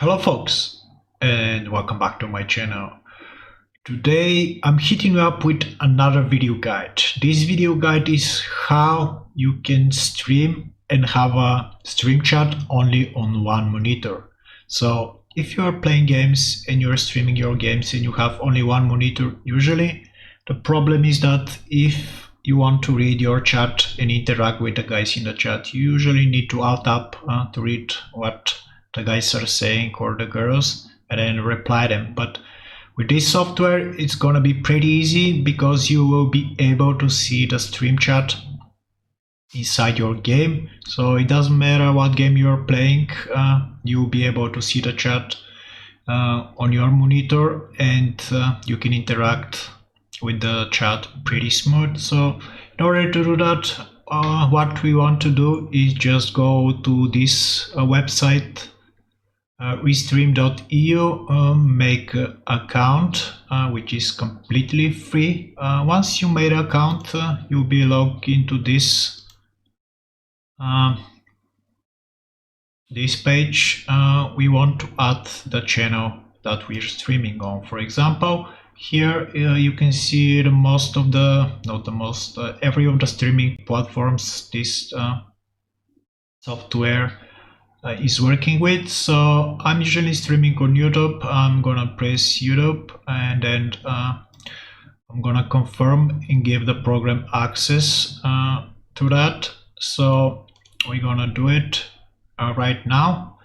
Hello folks, and welcome back to my channel. Today I'm hitting you up with another video guide. This video guide is how you can stream and have a stream chat only on one monitor. So if you are playing games and you're streaming your games and you have only one monitor, usually the problem is that if you want to read your chat and interact with the guys in the chat, you usually need to alt tab to read what the guys are saying or the girls and then reply them. But with this software it's gonna be pretty easy because you will be able to see the stream chat inside your game. So it doesn't matter what game you're playing, you'll be able to see the chat on your monitor, and you can interact with the chat pretty smooth. So in order to do that, what we want to do is just go to this website, Restream.eu, make an account, which is completely free. Once you made an account, you'll be logged into this page. We want to add the channel that we're streaming on. For example, here you can see every of the streaming platforms this software is working with. So I'm usually streaming on YouTube. I'm gonna press YouTube and then I'm gonna confirm and give the program access to that. So we're gonna do it right now,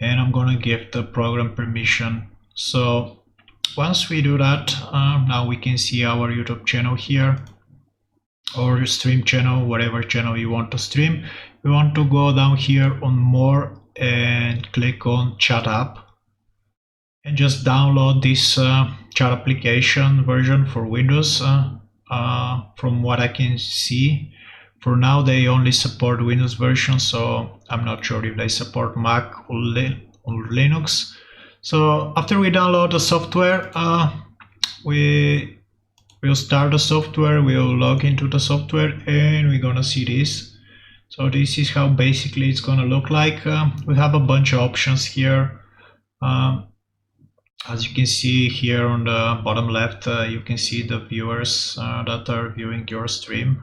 and I'm gonna give the program permission. So once we do that, now we can see our YouTube channel here, or stream channel, whatever channel you want to stream. We want to go down here on more and click on chat app and just download this chat application version for Windows. From what I can see, for now they only support Windows version, so I'm not sure if they support Mac or Linux. So after we download the software, we'll start the software, we'll log into the software, and we're gonna see this. So this is how basically it's gonna look like. We have a bunch of options here. As you can see here on the bottom left, you can see the viewers that are viewing your stream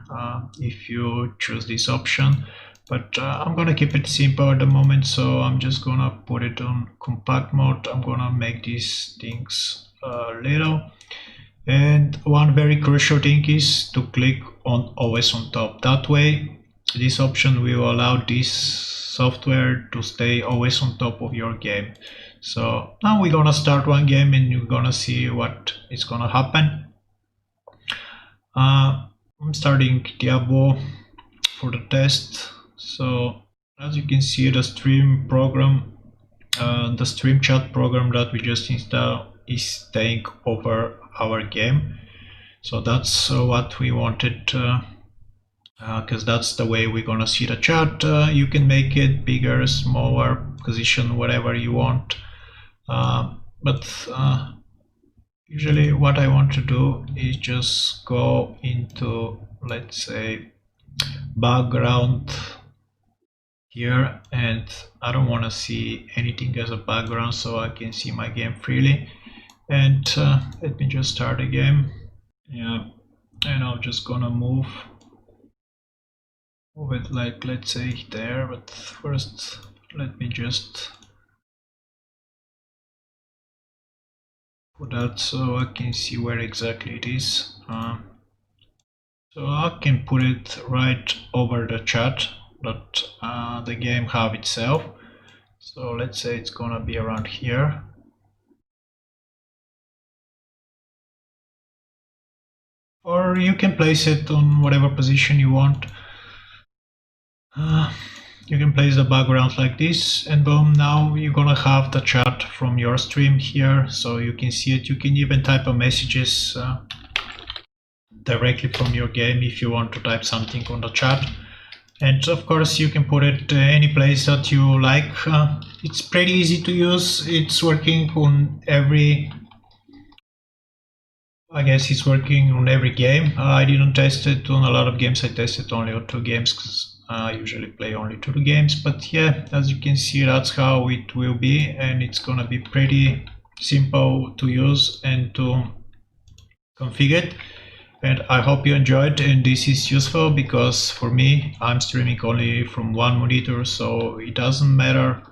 if you choose this option. But I'm gonna keep it simple at the moment, so I'm just gonna put it on compact mode. I'm gonna make these things little. And one very crucial thing is to click on always on top. That way, this option will allow this software to stay always on top of your game. So now we're gonna start one game and you're gonna see what is gonna happen. I'm starting Diablo for the test. So as you can see, the stream program, the stream chat program that we just installed is staying over our game. So that's what we wanted, because that's the way we're gonna see the chat. You can make it bigger, smaller, position whatever you want, but usually what I want to do is just go into, let's say, background here, and I don't want to see anything as a background, so I can see my game freely. And let me just start a game. Yeah, and I'm just gonna move it like, let's say, there. But first let me just put that so I can see where exactly it is. So I can put it right over the chat that the game have itself. So let's say it's gonna be around here. Or you can place it on whatever position you want. You can place the background like this, and boom, now you're gonna have the chat from your stream here, so you can see it. You can even type messages directly from your game if you want to type something on the chat. And of course you can put it any place that you like. It's pretty easy to use. It's working on every, I guess it's working on every game. I didn't test it on a lot of games. I tested only on 2 games because I usually play only 2 games, but yeah, as you can see, that's how it will be, and it's gonna be pretty simple to use and to configure. And I hope you enjoyed, and this is useful because for me, I'm streaming only from one monitor, so it doesn't matter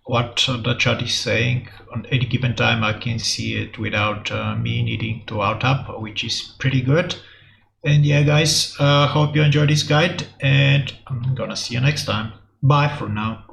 what the chat is saying. On any given time, I can see it without me needing to alt tab, which is pretty good. And yeah, guys, hope you enjoyed this guide, and I'm gonna see you next time. Bye for now.